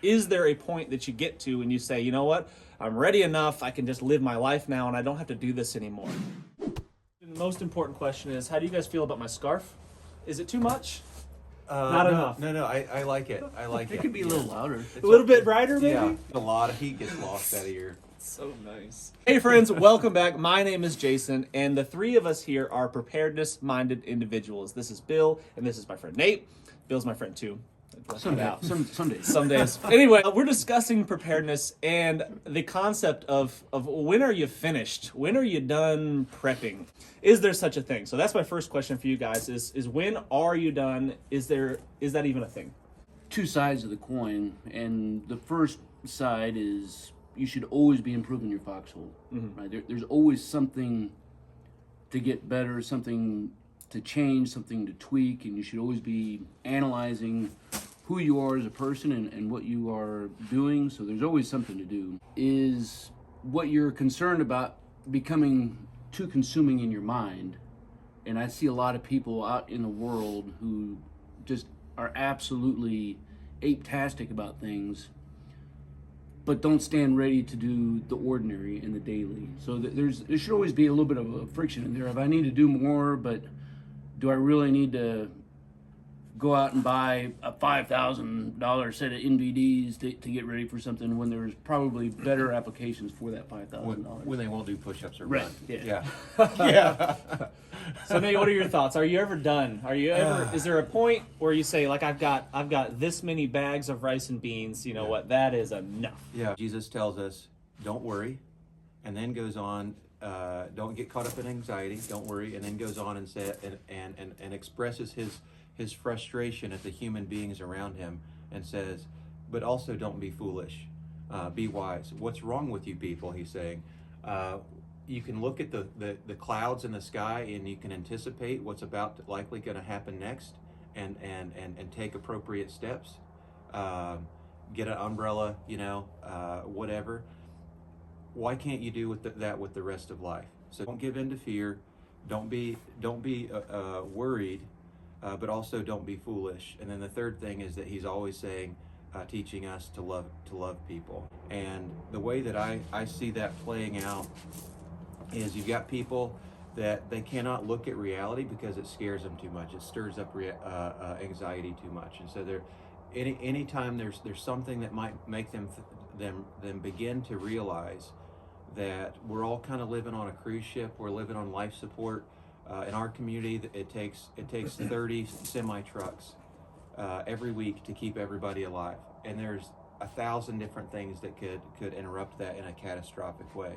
Is there a point that you get to and you say, you know what, I'm ready enough, I can just live my life now and I don't have to do this anymore? The most important question is, how do you guys feel about my scarf? Is it too much? Not enough. No, I like it. I like it. It could be a little louder. A little bit brighter, maybe? Yeah, a lot of heat gets lost out of your... So nice. Hey friends, welcome back. My name is Jason, and the three of us here are preparedness-minded individuals. This is Bill, and this is my friend Nate. Bill's my friend too. Some days. Some days. Anyway, we're discussing preparedness and the concept of when are you finished? When are you done prepping? Is there such a thing? So that's my first question for you guys is when are you done? Is that even a thing? Two sides of the coin, and the first side is you should always be improving your foxhole. Mm-hmm. Right? There's always something to get better, something to change, something to tweak, and you should always be analyzing who you are as a person and what you are doing. So there's always something to do. Is what you're concerned about becoming too consuming in your mind? And I see a lot of people out in the world who just are absolutely ape-tastic about things, but don't stand ready to do the ordinary and the daily. So there should always be a little bit of a friction in there. If I need to do more, but do I really need to go out and buy a $5,000 set of NVDs to get ready for something when there's probably better applications for that $5,000? When they won't do push-ups or Right. run. Yeah. Yeah. So Nate, what are your thoughts? Are you ever done? Is there a point where you say, like, I've got this many bags of rice and beans, you know what, that is enough? Yeah. Jesus tells us, don't worry, and then goes on, don't get caught up in anxiety, don't worry, and then goes on and and expresses his frustration at the human beings around him and says, but also don't be foolish, be wise. What's wrong with you people, he's saying. You can look at the clouds in the sky and you can anticipate what's likely going to happen next and take appropriate steps. Get an umbrella, whatever. Why can't you do that with the rest of life? So don't give in to fear. Don't be worried. But also don't be foolish. And then the third thing is that he's always saying, teaching us to love people. And the way that I see that playing out is you've got people that they cannot look at reality because it scares them too much. It stirs up anxiety too much. And so anytime there's something that might make them begin to realize that we're all kind of living on a cruise ship, we're living on life support. In our community, it takes 30 semi-trucks every week to keep everybody alive, and there's 1,000 different things that could interrupt that in a catastrophic way.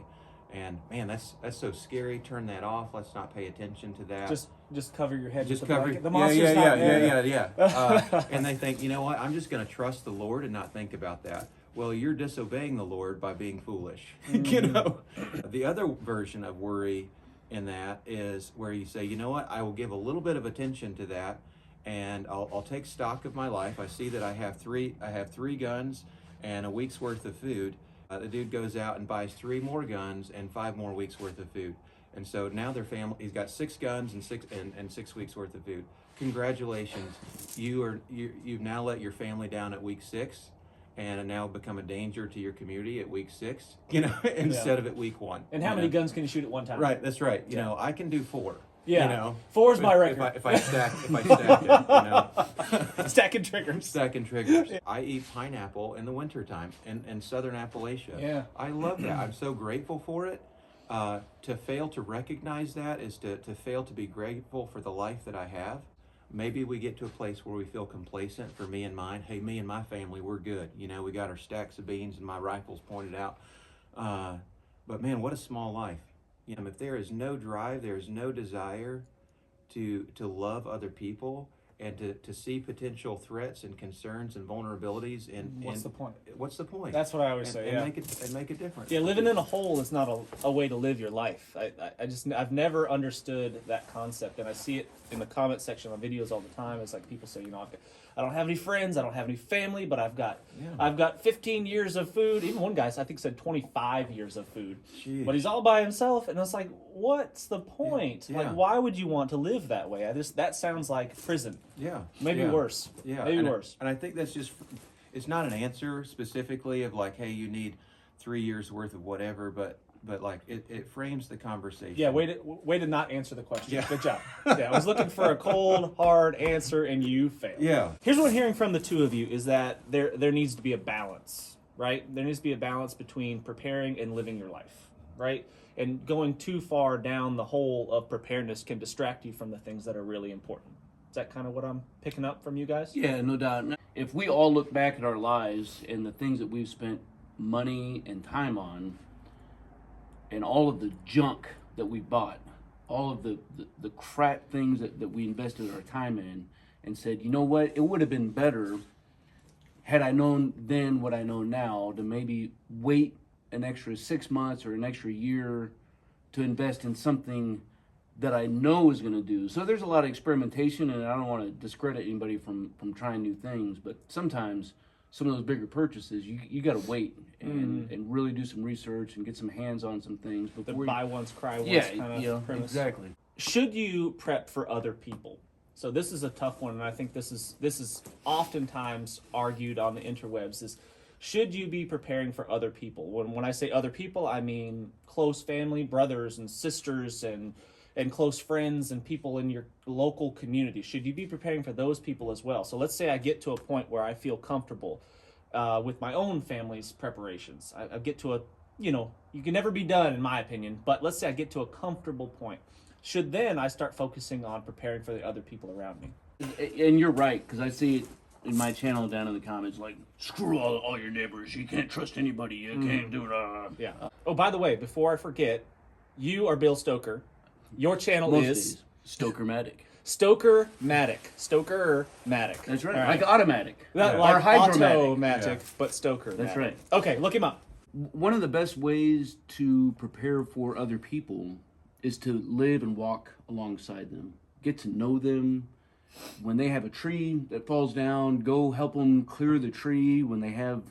And man, that's so scary. Turn that off. Let's not pay attention to that. Just cover your head. Just with the cover. blanket. The monster's not there. Yeah. And they think, you know what? I'm just going to trust the Lord and not think about that. Well, you're disobeying the Lord by being foolish. The other version of worry in that is where you say, you know what, I will give a little bit of attention to that, and I'll take stock of my life. I see that I have three guns and a week's worth of food. The dude goes out and buys 3 more guns and 5 more weeks worth of food, and so now their family, he's got 6 guns and 6 weeks worth of food. Congratulations, you've now let your family down at week 6. And now become a danger to your community at week 6, instead of at week 1. And how many guns can you shoot at one time? Right, that's right. I can do 4. Yeah, 4 is my record. If I stack it, Stacking triggers. Stacking triggers. I eat pineapple in the wintertime in southern Appalachia. Yeah. I love that. I'm so grateful for it. To fail to recognize that is to fail to be grateful for the life that I have. Maybe we get to a place where we feel complacent. For me and mine, hey, me and my family, we're good. We got our stacks of beans and my rifles pointed out. But man, what a small life. If there is no drive, there is no desire to love other people and to see potential threats and concerns and vulnerabilities. And what's the point? What's the point? That's what I always say. And make a difference. Yeah, living in a hole is not a way to live your life. I've never understood that concept, and I see it in the comment section on videos all the time. It's like people say, I don't have any friends, I don't have any family, but I've got 15 years of food. Even one guy, I think, said 25 years of food. Jeez. But he's all by himself, and it's like, what's the point? Yeah. Like, why would you want to live that way? That sounds like prison. Yeah. Maybe worse. Yeah. Maybe worse. And I think that's just, it's not an answer specifically of like, hey, you need 3 years worth of whatever, but like it frames the conversation. Yeah, way to not answer the question. Yeah. Good job. Yeah, I was looking for a cold, hard answer, and you failed. Yeah. Here's what I'm hearing from the two of you is that there needs to be a balance, right? There needs to be a balance between preparing and living your life, right? And going too far down the hole of preparedness can distract you from the things that are really important. Is that kind of what I'm picking up from you guys? Yeah, no doubt. If we all look back at our lives and the things that we've spent money and time on, and all of the junk that we bought, all of the crap things that we invested our time in, and said, you know what, it would have been better had I known then what I know now to maybe wait an extra 6 months or an extra year to invest in something that I know is going to do. So there's a lot of experimentation, and I don't want to discredit anybody from trying new things, but sometimes some of those bigger purchases, you got to wait and really do some research and get some hands on some things The before buy once, cry once kind of premise. exactly. Should you prep for other people? So this is a tough one, and I think this is oftentimes argued on the interwebs is, should you be preparing for other people? When I say other people, I mean close family, brothers and sisters and close friends and people in your local community. Should you be preparing for those people as well? So let's say I get to a point where I feel comfortable with my own family's preparations. I get to you can never be done in my opinion, but let's say I get to a comfortable point. Should then I start focusing on preparing for the other people around me? And you're right, because I see it in my channel down in the comments, like, screw all your neighbors. You can't trust anybody. You can't do it. Yeah. Oh, by the way, before I forget, you are Bill Stoker. Your channel Most is days, Stoker-matic. Stoker-matic. Stoker-matic. That's right. All Like automatic. Not Or like hydromatic. automatic, but Stoker. That's right. Okay, look him up. One of the best ways to prepare for other people is to live and walk alongside them. Get to know them. When they have a tree that falls down, go help them clear the tree. When they have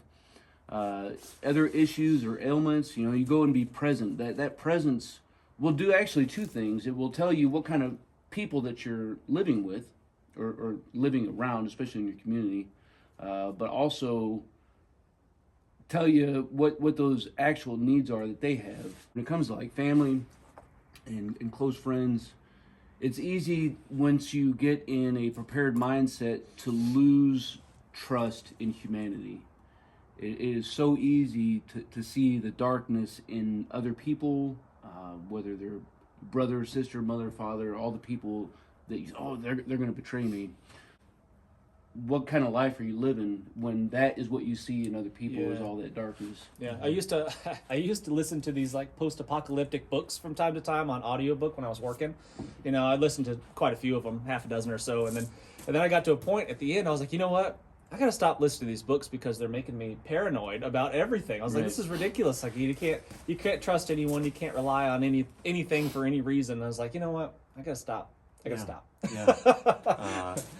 other issues or ailments, you go and be present. That presence will do actually two things. It will tell you what kind of people that you're living with or living around, especially in your community, but also tell you what those actual needs are that they have. When it comes to like family and close friends, it's easy once you get in a prepared mindset to lose trust in humanity. It is so easy to see the darkness in other people, whether they're brother, sister, mother, father, all the people that they're going to betray me. What kind of life are you living when that is what you see in other people is all that darkness? Yeah, I used to listen to these like post-apocalyptic books from time to time on audiobook when I was working. I listened to quite a few of them, half a dozen or so, and then I got to a point at the end. I was like, you know what? I gotta stop listening to these books because they're making me paranoid about everything. I was like, this is ridiculous. Like you can't trust anyone. You can't rely on anything for any reason. And I was like, you know what? I gotta stop. Yeah.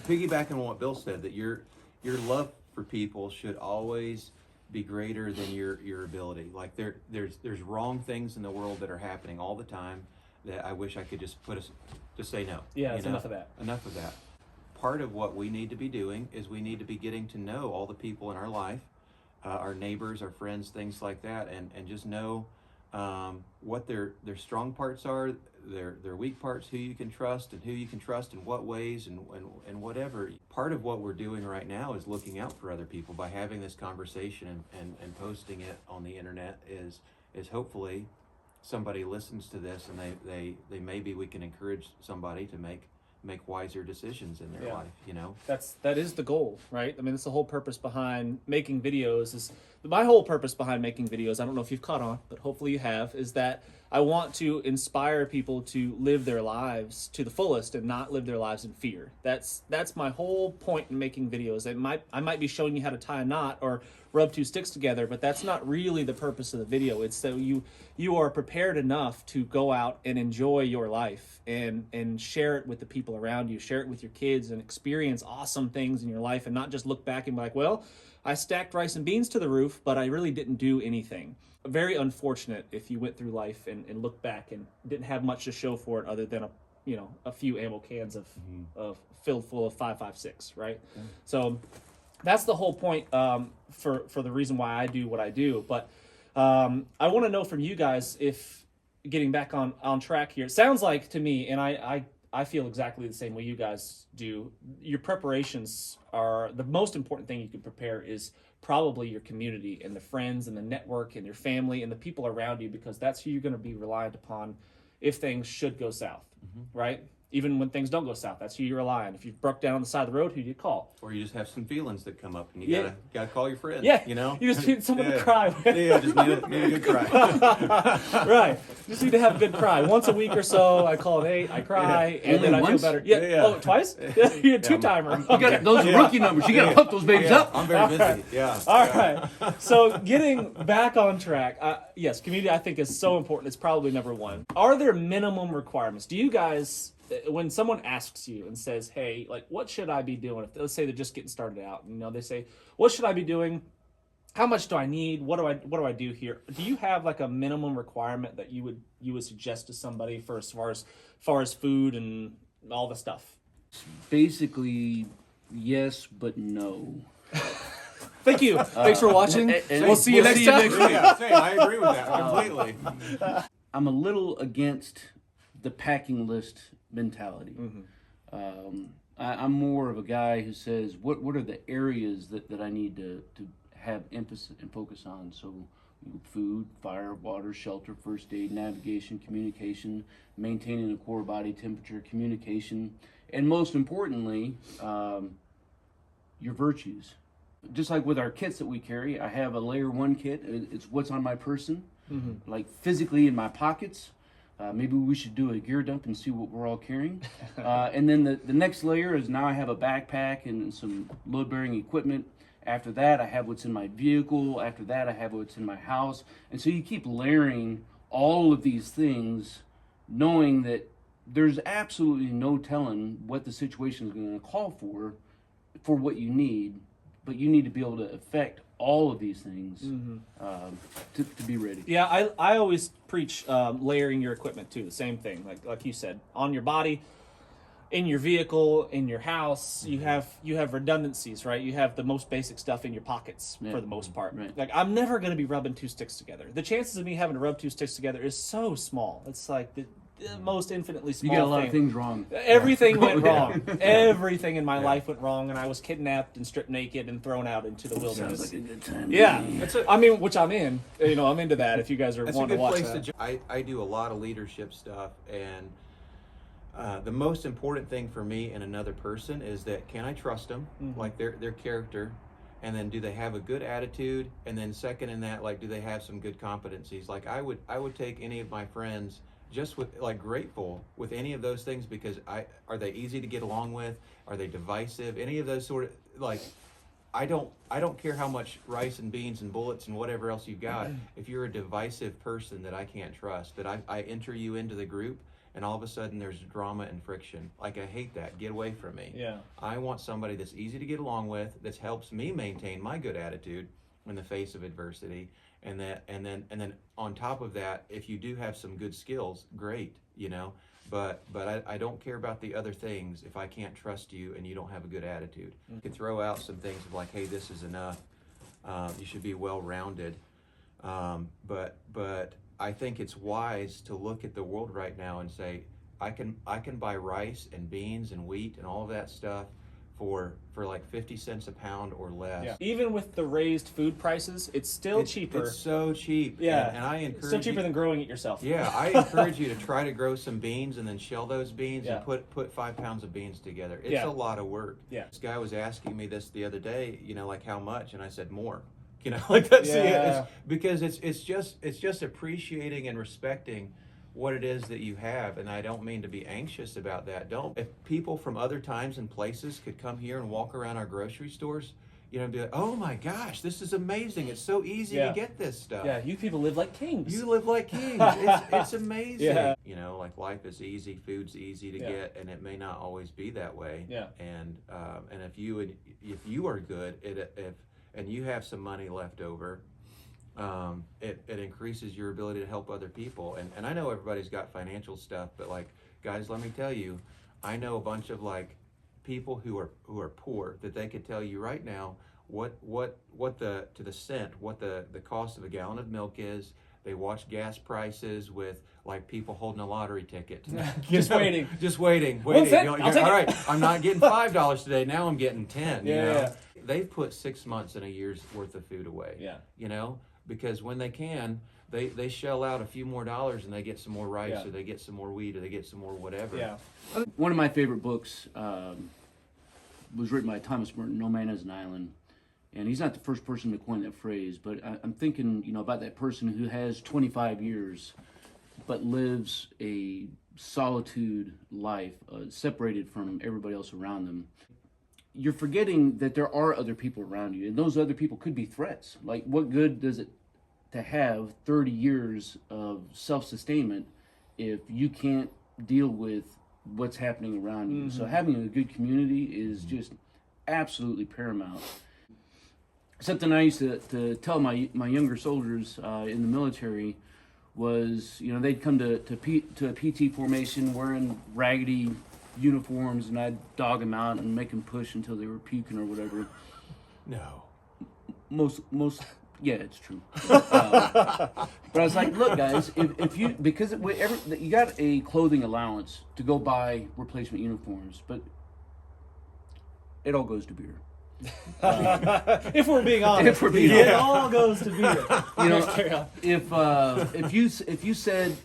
Piggybacking on what Bill said, that your love for people should always be greater than your ability. Like there's wrong things in the world that are happening all the time that I wish I could just say no. Yeah, it's enough of that. Enough of that. Part of what we need to be doing is we need to be getting to know all the people in our life, our neighbors, our friends, things like that, and just know what their strong parts are, their weak parts, who you can trust and who you can trust in what ways and whatever. Part of what we're doing right now is looking out for other people by having this conversation and posting it on the internet is hopefully somebody listens to this and they maybe we can encourage somebody to make wiser decisions in their life. That is the goal, right? I mean, that's the whole purpose behind making videos. My whole purpose behind making videos, I don't know if you've caught on, but hopefully you have, is that I want to inspire people to live their lives to the fullest and not live their lives in fear. That's my whole point in making videos. I might be showing you how to tie a knot or rub two sticks together, but that's not really the purpose of the video. It's that you are prepared enough to go out and enjoy your life and share it with the people around you, share it with your kids and experience awesome things in your life and not just look back and be like, well, I stacked rice and beans to the roof, but I really didn't do anything. Very unfortunate if you went through life and looked back and didn't have much to show for it other than a few ammo cans of filled full of 5.56, right? So that's the whole point for the reason why I do what I do. But I want to know from you guys, if getting back on track here, it sounds like to me, and I feel exactly the same way you guys do. Your preparations are the most important thing you can prepare is probably your community and the friends and the network and your family and the people around you, because that's who you're going to be reliant upon if things should go south, right? Even when things don't go south, that's who you rely on. If you broke down on the side of the road, who do you call? Or you just have some feelings that come up, and you Yeah. gotta call your friend. Yeah, you know, you just need someone to Yeah. cry with. Yeah, just need a good cry. Right. Just need to have a good cry. Once a week or so, I call Nate, I cry, and Only then I feel once? better. Yeah. Yeah. Oh, twice? You're a two-timer. You got those are rookie numbers. You got to pump those babies Yeah, up. I'm very busy. Yeah. All right. So getting back on track, yes, community I think is so important. It's probably number one. Are there minimum requirements? Do you guys, when someone asks you and says, hey, like, what should I be doing? If, let's say they're just getting started out, you know, they say, what should I be doing? How much do I need? What do I do here? Do you have like a minimum requirement that you would suggest to somebody for as far as food and all the stuff? Basically, yes, but no. Thank you. Thanks for watching. and We'll see you next time. Yeah, same. I agree with that completely. I'm a little against the packing list mentality. I'm more of a guy who says, what are the areas that I need to have emphasis and focus on? So food, fire, water, shelter, first aid, navigation, communication, maintaining a core body temperature, communication, and most importantly, your virtues. Just like with our kits that we carry, I have a layer 1 kit. It's what's on my person, like physically in my pockets. Maybe we should do a gear dump and see what we're all carrying. And then the next layer is now I have a backpack and some load-bearing equipment. After that, I have what's in my vehicle. After that, I have what's in my house. And so you keep layering all of these things, knowing that there's absolutely no telling what the situation is going to call for what you need. But you need to be able to affect all of these things to be ready. Yeah, I always preach layering your equipment too. The same thing, like you said, on your body, in your vehicle, in your house. You have redundancies, right? You have the most basic stuff in your pockets for the most part. Right. Like I'm never going to be rubbing 2 sticks together. The chances of me having to rub 2 sticks together is so small. It's like the most infinitely You small. got a lot thing. of things wrong. Everything went wrong. Everything in my life went wrong, and I was kidnapped and stripped naked and thrown out into the wilderness. Sounds like a good time. Yeah, That's I mean, which I'm in. You know, I'm into that. If you guys are That's a wanting good to watch place that. to. I do a lot of leadership stuff, and the most important thing for me in another person is that can I trust them, like their character, and then do they have a good attitude, and then second in that, like, do they have some good competencies? Like I would take any of my friends just with like grateful with any of those things, because are they easy to get along with? Are they divisive? Any of those sort of, like, I don't care how much rice and beans and bullets and whatever else you've got. If you're a divisive person that I can't trust, that I enter you into the group and all of a sudden there's drama and friction. Like, I hate that. Get away from me. Yeah. I want somebody that's easy to get along with, that helps me maintain my good attitude in the face of adversity. And then on top of that, if you do have some good skills, great, you know. But I don't care about the other things if I can't trust you and you don't have a good attitude. You can throw out some things of like, hey, this is enough. You should be well-rounded. But I think it's wise to look at the world right now and say, I can buy rice and beans and wheat and all of that stuff for like 50 cents a pound or less. Yeah. Even with the raised food prices, it's still cheaper. It's so cheap. Yeah. And I encourage It's still cheaper you, than growing it yourself. yeah, I encourage you to try to grow some beans and then shell those beans Yeah. and put 5 pounds of beans together. It's Yeah. a lot of work. Yeah. This guy was asking me this the other day, you know, like how much, and I said more. You know, like that's Yeah. because it's just appreciating and respecting what it is that you have. And I don't mean to be anxious about that. If people from other times and places could come here and walk around our grocery stores, you know, and be like, oh my gosh, this is amazing. It's so easy Yeah. to get this stuff. Yeah, you people live like kings. You live like kings. It's amazing. Yeah. You know, like life is easy, food's easy to Yeah. get, and it may not always be that way. Yeah. And if you are good, and you have some money left over, it increases your ability to help other people. And I know everybody's got financial stuff, but like, guys, let me tell you, I know a bunch of like people who are poor that they could tell you right now what the to the cent what the cost of a gallon of milk is. They watch gas prices with like people holding a lottery ticket. Just waiting. Just waiting. One cent, You're, I'll take all it. right, I'm not getting $5 today. Now I'm getting 10. Yeah, you know? yeah. They've put 6 months and a year's worth of food away. Yeah. You know, because when they can, they shell out a few more dollars and they get some more rice, Yeah. or they get some more wheat, or they get some more whatever. Yeah. One of my favorite books was written by Thomas Merton, No Man is an Island. And he's not the first person to coin that phrase, but I'm thinking, about that person who has 25 years but lives a solitude life, separated from everybody else around them. You're forgetting that there are other people around you, and those other people could be threats. Like, what good does it to have 30 years of self-sustainment if you can't deal with what's happening around you? So having a good community is just absolutely paramount. Something I used to tell my younger soldiers in the military was, they'd come to a PT formation wearing raggedy uniforms, and I'd dog them out and make them push until they were puking or whatever. No. Most, yeah, it's true. But I was like, look, guys, if you, because you got a clothing allowance to go buy replacement uniforms, but it all goes to beer. If we're being honest, it all goes to beer. If you said,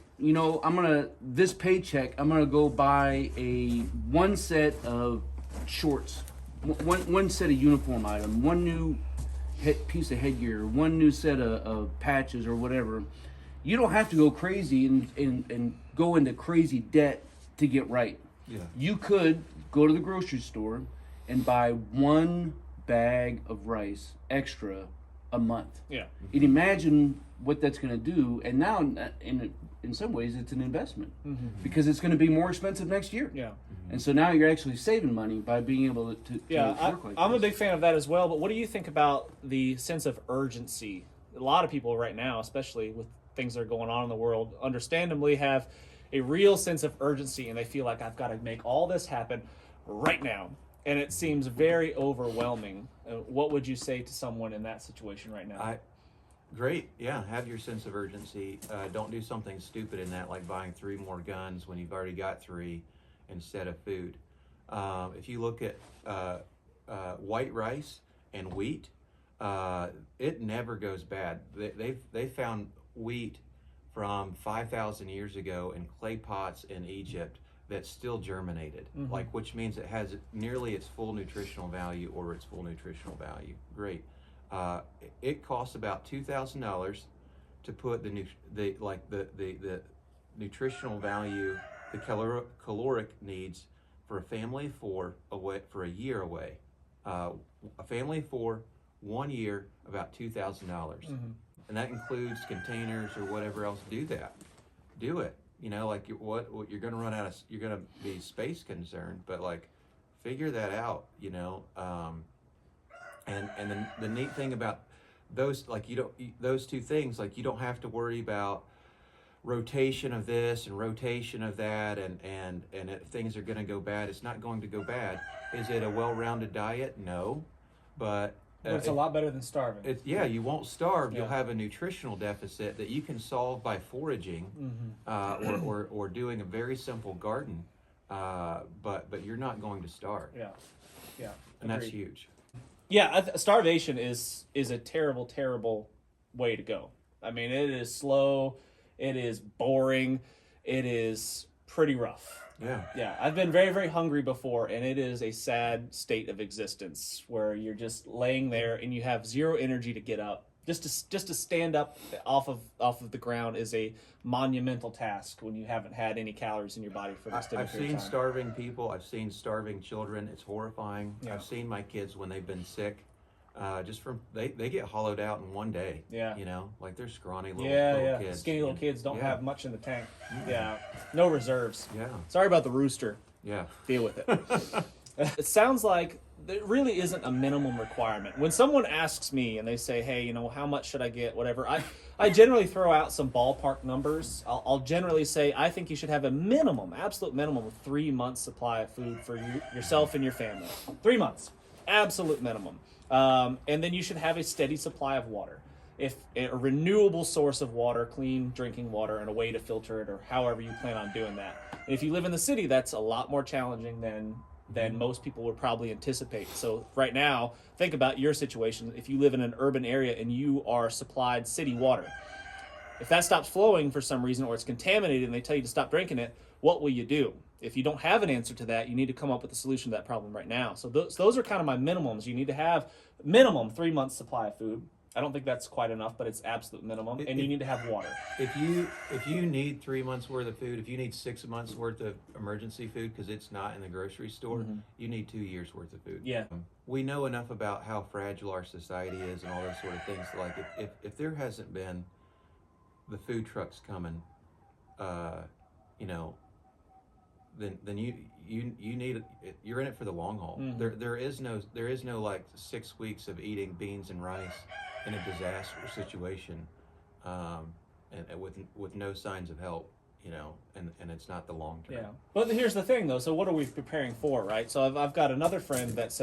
this paycheck, I'm gonna go buy one set of shorts, one set of uniform item, one new piece of headgear, one new set of patches or whatever. You don't have to go crazy and go into crazy debt to get right. Yeah. You could go to the grocery store and buy one bag of rice extra a month. Yeah. And imagine what that's going to do. And now, in some ways, it's an investment because it's going to be more expensive next year. Yeah. And so now you're actually saving money by being able to work like I'm this. a big fan of that as well. But what do you think about the sense of urgency? A lot of people right now, especially with things that are going on in the world, understandably have a real sense of urgency, and they feel like I've got to make all this happen right now. And it seems very overwhelming. What would you say to someone in that situation right now? Great, yeah. Have your sense of urgency. Don't do something stupid in that, like buying 3 more guns when you've already got 3 instead of food. If you look at white rice and wheat, it never goes bad. They found wheat from 5,000 years ago in clay pots in Egypt that's still germinated, which means it has nearly its full nutritional value or its full nutritional value. Great. It costs about $2,000 to put the nutritional value, the caloric needs for a family for a year away. A family for 1 year, about $2,000, and that includes containers or whatever else. Do that. Do it. Like what you're going to run out of. You're going to be space concerned, but like figure that out. And the neat thing about those, like those 2 things, like you don't have to worry about rotation of this and rotation of that, and if things are going to go bad, it's not going to go bad. Is it a well-rounded diet? No, but it's a lot better than starving. You won't starve. Yeah. You'll have a nutritional deficit that you can solve by foraging, or doing a very simple garden, but you're not going to starve. Yeah. And that's Agreed. huge. Yeah, starvation is a terrible, terrible way to go. I mean, it is slow, it is boring, it is pretty rough. Yeah, I've been very, very hungry before, and it is a sad state of existence where you're just laying there and you have zero energy to get up. Just to stand up off of the ground is a monumental task when you haven't had any calories in your body for an extended I've period seen of time. starving people. I've seen starving children. It's horrifying. Yeah. I've seen my kids when they've been sick. They get hollowed out in one day. Yeah. Like they're scrawny little kids. Skinny little kids don't have much in the tank. Mm-hmm. Yeah, no reserves. Yeah. Sorry about the rooster. Yeah. Deal with it. It sounds like there really isn't a minimum requirement. When someone asks me and they say, hey, how much should I get, whatever, I generally throw out some ballpark numbers. I'll generally say, I think you should have a minimum, absolute minimum of 3 months supply of food for yourself and your family. 3 months, absolute minimum. And then you should have a steady supply of water. If a renewable source of water, clean drinking water, and a way to filter it, or however you plan on doing that. And if you live in the city, that's a lot more challenging than most people would probably anticipate. So right now, think about your situation. If you live in an urban area and you are supplied city water, if that stops flowing for some reason, or it's contaminated and they tell you to stop drinking it, what will you do? If you don't have an answer to that, you need to come up with a solution to that problem right now. So those are kind of my minimums. You need to have minimum 3 months supply of food. I don't think that's quite enough, but it's absolute minimum. And you need to have water. If you need 3 months worth of food, if you need 6 months worth of emergency food because it's not in the grocery store, you need 2 years worth of food. Yeah. We know enough about how fragile our society is and all those sort of things. Like if there hasn't been the food trucks coming, then you need it. You're in it for the long haul. There is no like 6 weeks of eating beans and rice in a disaster situation, and with no signs of help, and it's not the long term. Yeah, but here's the thing though. So what are we preparing for, right? So I've got another friend that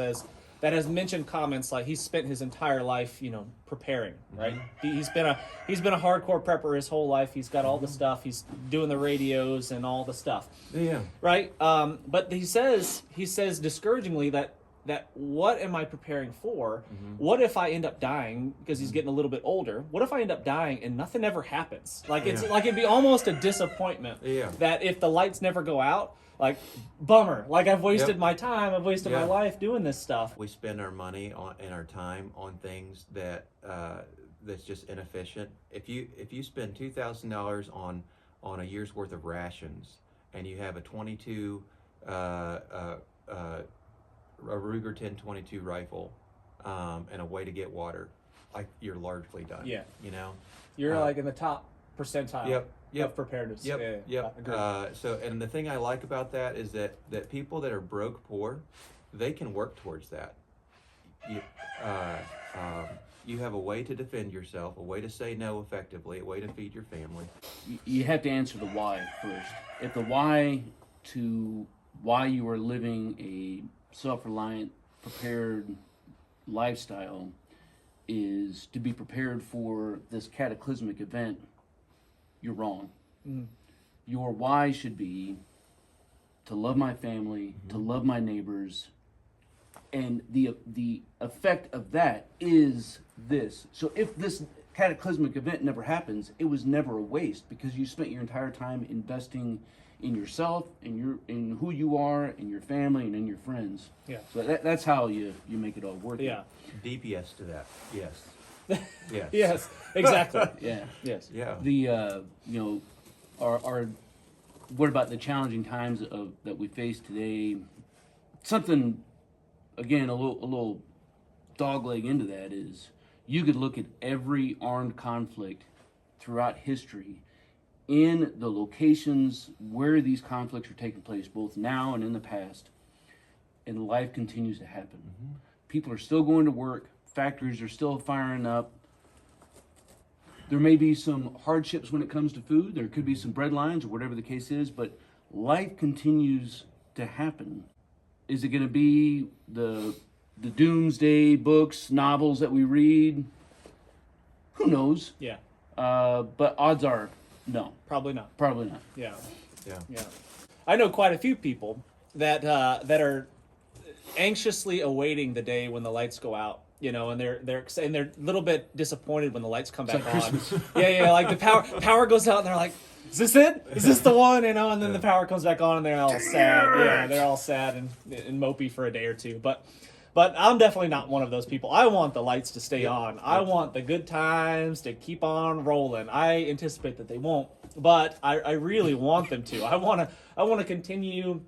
has mentioned comments like he's spent his entire life, preparing, right? He's been a hardcore prepper his whole life. He's got all the stuff. He's doing the radios and all the stuff. Yeah. Right. But he says discouragingly that what am I preparing for? What if I end up dying, because he's getting a little bit older? What if I end up dying and nothing ever happens? Like it'd be almost a disappointment that if the lights never go out, like bummer, like I've wasted my time, I've wasted my life doing this stuff. We spend our money and our time on things that's just inefficient. If you spend $2,000 on a year's worth of rations, and you have a 22 a Ruger 1022 rifle, and a way to get water, like you're largely done. Yeah. You're like in the top percentile of preparedness. Yep. So, and the thing I like about that is that people that are broke poor, they can work towards that. You have a way to defend yourself, a way to say no effectively, a way to feed your family. You have to answer the why first. If the why to why you are living a self-reliant, prepared lifestyle is to be prepared for this cataclysmic event, you're wrong. Your why should be to love my family, to love my neighbors, and the effect of that is this. So if this cataclysmic event never happens, it was never a waste, because you spent your entire time investing in yourself, in who you are, in your family, and in your friends. Yeah. So that's how you make it all worth it. Yeah. DPS to that. Yes. Yes. Yes. Exactly. Yeah. Yes. Yeah. The our what about the challenging times that we face today? Something, again, a little dogleg into that is you could look at every armed conflict throughout history in the locations where these conflicts are taking place, both now and in the past, and life continues to happen. People are still going to work, factories are still firing up. There may be some hardships when it comes to food, there could be some bread lines or whatever the case is, but life continues to happen. Is it going to be the doomsday books, novels that we read? Who knows? Yeah. But odds are, no. Probably not. Probably not. Yeah. Yeah. Yeah. I know quite a few people that are anxiously awaiting the day when the lights go out, and they're a little bit disappointed when the lights come back on. Yeah, like the power goes out and they're like, is this it? Is this the one? And then the power comes back on and they're all sad. Yeah, they're all sad and mopey for a day or two. But I'm definitely not one of those people. I want the lights to stay on. I want the good times to keep on rolling. I anticipate that they won't, but I really want them to. I want to continue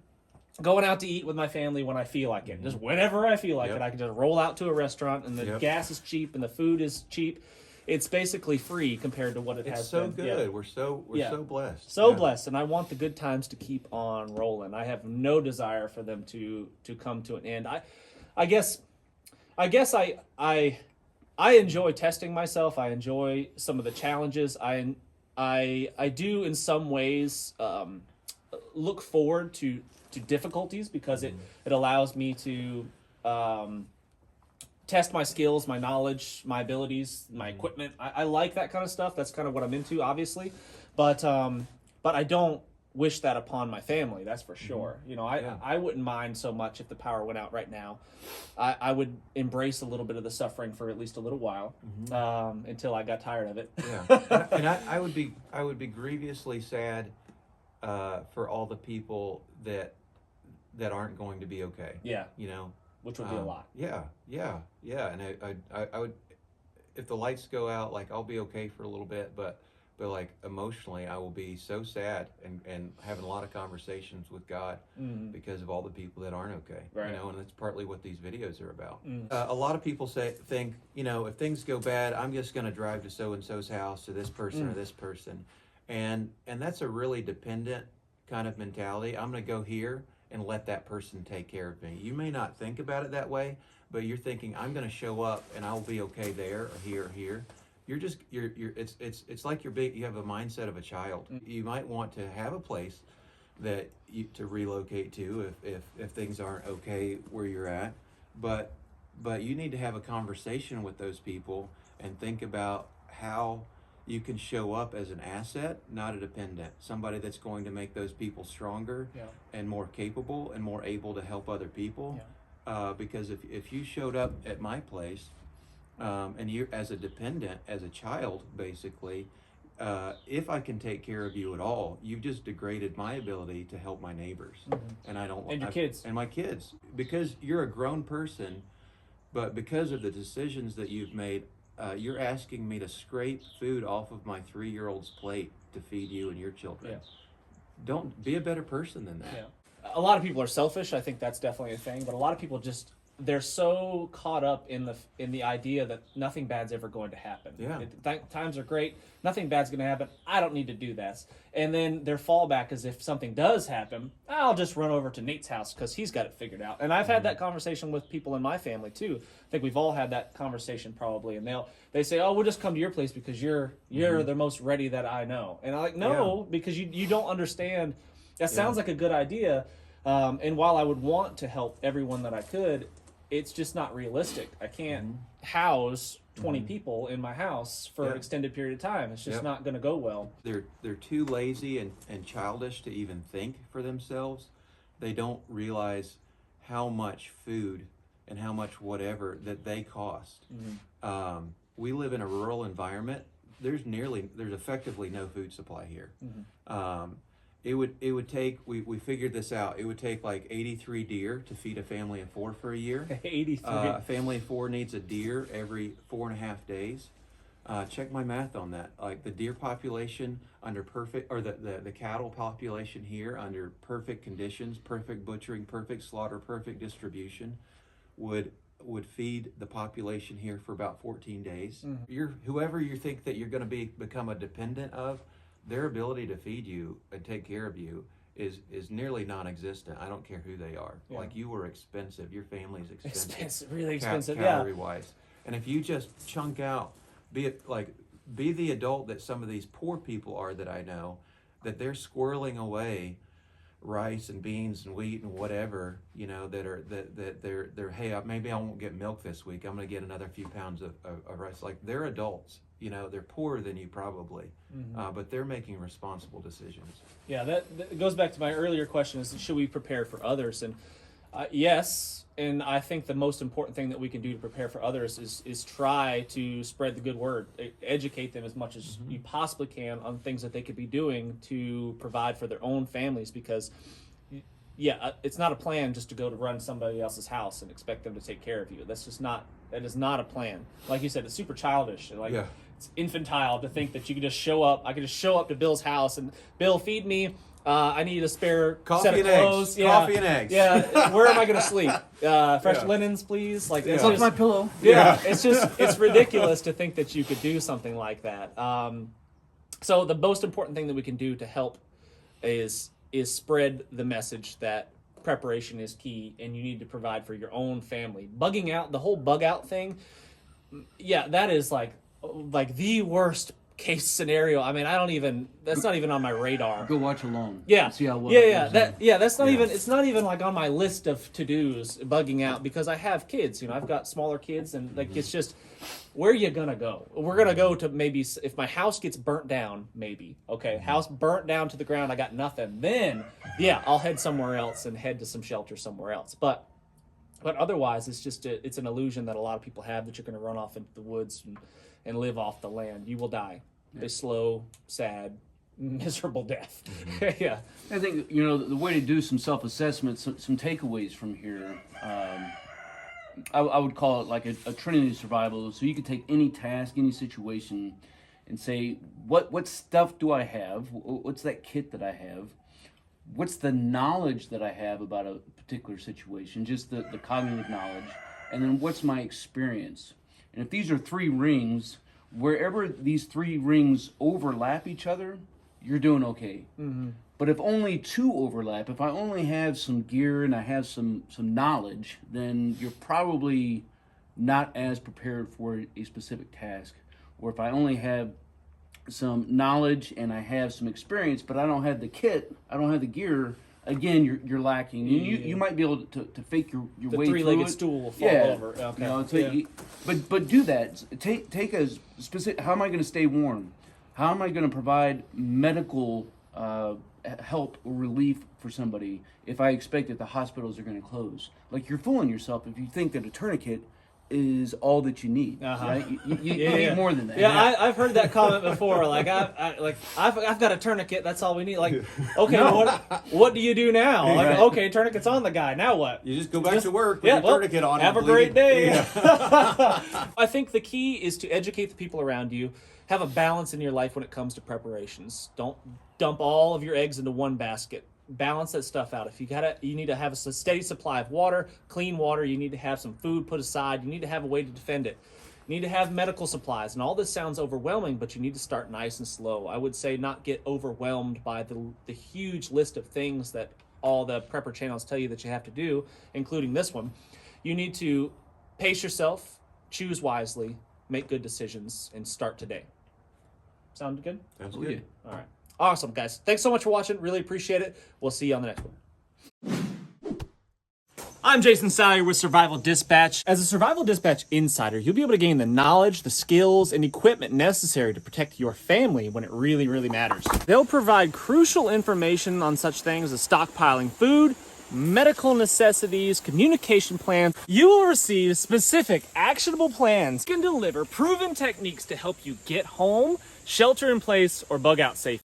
going out to eat with my family when I feel like it. Just whenever I feel like it, I can just roll out to a restaurant and the gas is cheap and the food is cheap. It's basically free compared to what it has been. It's so good. Yeah. We're so blessed. So blessed, and I want the good times to keep on rolling. I have no desire for them to come to an end. I guess I enjoy testing myself. I enjoy some of the challenges. I do in some ways look forward to difficulties because it allows me to test my skills, my knowledge, my abilities, my equipment. I like that kind of stuff. That's kind of what I'm into, obviously. But I don't wish that upon my family, that's for sure. You know, I wouldn't mind so much if the power went out right now. I would embrace a little bit of the suffering for at least a little while, until I got tired of it. Yeah, and I would be grievously sad for all the people that aren't going to be okay. Yeah, You know, which would be a lot. Yeah. And I would, if the lights go out, like I'll be okay for a little bit, but like emotionally, I will be so sad and having a lot of conversations with God because of all the people that aren't okay. Right. You know, and that's partly what these videos are about. A lot of people think, you know, if things go bad, I'm just going to drive to so and so's house, to this person or this person, and that's a really dependent kind of mentality. I'm going to go here and let that person take care of me. You may not think about it that way, but you're thinking, I'm going to show up and I'll be okay there or here or here. It's like you have a mindset of a child. You might want to have a place that to relocate to if things aren't okay where you're at, but you need to have a conversation with those people and think about how you can show up as an asset, not a dependent. Somebody that's going to make those people stronger and more capable and more able to help other people. Because if you showed up at my place, and you as a dependent, as a child, basically, if I can take care of you at all, you've just degraded my ability to help my neighbors, and I don't. And your kids. And my kids, because you're a grown person, but because of the decisions that you've made, you're asking me to scrape food off of my 3-year-old's plate to feed you and your children. Don't be a better person than that. A lot of people are selfish. I think that's definitely a thing. But a lot of people they're so caught up in the idea that nothing bad's ever going to happen. Times are great. Nothing bad's going to happen. I don't need to do this. And then their fallback is if something does happen, I'll just run over to Nate's house because he's got it figured out. And I've had that conversation with people in my family too. I think we've all had that conversation probably. And they say, "Oh, we'll just come to your place because you're the most ready that I know." And I'm like, "No, because you don't understand. That sounds like a good idea." And while I would want to help everyone that I could, it's just not realistic. I can't house 20 people in my house for an extended period of time. It's just not going to go well. They're too lazy and childish to even think for themselves. They don't realize how much food and how much whatever that they cost. We live in a rural environment. There's effectively no food supply here. It would take, we figured this out, it would take like 83 deer to feed a family of 4 for a year. 83. A family of 4 needs a deer every 4.5 days. Check my math on that. Like the deer population under the cattle population here under perfect conditions, perfect butchering, perfect slaughter, perfect distribution would feed the population here for about 14 days. Whoever you think that you're going to become a dependent of, their ability to feed you and take care of you is nearly non-existent. I don't care who they are. Like you are expensive. Your family's expensive. Really expensive. Calorie wise. And if you just chunk out, be the adult that some of these poor people are that I know, that they're squirreling away rice and beans and wheat and whatever, you know, that they're hey, maybe I won't get milk this week. I'm going to get another few pounds of rice. Like they're adults. You know, they're poorer than you probably, but they're making responsible decisions. Yeah, that goes back to my earlier question: is should we prepare for others? And yes, and I think the most important thing that we can do to prepare for others is try to spread the good word, educate them as much as you possibly can on things that they could be doing to provide for their own families. Because, it's not a plan just to go to run somebody else's house and expect them to take care of you. That is not a plan. Like you said, it's super childish. It's infantile to think that you can just show up. I can just show up to Bill's house and, Bill, feed me. I need a spare set of clothes. Coffee and eggs. Yeah. Where am I going to sleep? Fresh linens, please. Like It's off my pillow. It's ridiculous to think that you could do something like that. So the most important thing that we can do to help is spread the message that preparation is key, and you need to provide for your own family. Bugging out, the whole bug out thing, yeah, that is like the worst case scenario. I mean, that's not even on my radar. Go watch along. Yeah. See how well That's not even, it's not even like on my list of to-dos, bugging out, because I have kids, I've got smaller kids, and like, it's just, where are you gonna go? We're gonna go to, maybe if my house gets burnt down, maybe, okay, house burnt down to the ground, I got nothing, then yeah, I'll head somewhere else and head to some shelter somewhere else. But otherwise, it's just it's an illusion that a lot of people have, that you're going to run off into the woods and live off the land. You will die a slow, sad, miserable death. Yeah. I think, the way to do some self-assessment, some takeaways from here, I would call it like a trinity of survival. So you could take any task, any situation, and say, what stuff do I have? What's that kit that I have? What's the knowledge that I have about a particular situation, just the cognitive knowledge, and then what's my experience? And if these are 3 rings, wherever these 3 rings overlap each other, you're doing okay. Mm-hmm. But if only 2 overlap, if I only have some gear and I have some knowledge, then you're probably not as prepared for a specific task. Or if I only have some knowledge and I have some experience, but I don't have the kit, I don't have the gear, again, you're lacking. You might be able to fake your way through it. The 3-legged stool will fall over. Okay. But do that. Take a specific, how am I going to stay warm? How am I going to provide medical help or relief for somebody if I expect that the hospitals are going to close? Like, you're fooling yourself if you think that a tourniquet is all that you need, right? You need more than that. Yeah, I've heard that comment before. Like, I've got a tourniquet. That's all we need. Like, okay, what do you do now? Like, okay, tourniquet's on the guy. Now what? You just go back to work with your tourniquet on. Have a great day. Yeah. I think the key is to educate the people around you. Have a balance in your life when it comes to preparations. Don't dump all of your eggs into one basket. Balance that stuff out. If you need to have a steady supply of water, clean water. You need to have some food put aside. You need to have a way to defend it. You need to have medical supplies. And all this sounds overwhelming, but you need to start nice and slow. I would say not get overwhelmed by the huge list of things that all the prepper channels tell you that you have to do, including this one. You need to pace yourself, choose wisely, make good decisions, and start today. Sound good? Sounds good. All right. Awesome, guys. Thanks so much for watching. Really appreciate it. We'll see you on the next one. I'm Jason Salyer with Survival Dispatch. As a Survival Dispatch insider, you'll be able to gain the knowledge, the skills, and equipment necessary to protect your family when it really, really matters. They'll provide crucial information on such things as stockpiling food, medical necessities, communication plans. You will receive specific, actionable plans. You can deliver proven techniques to help you get home, shelter in place, or bug out safe.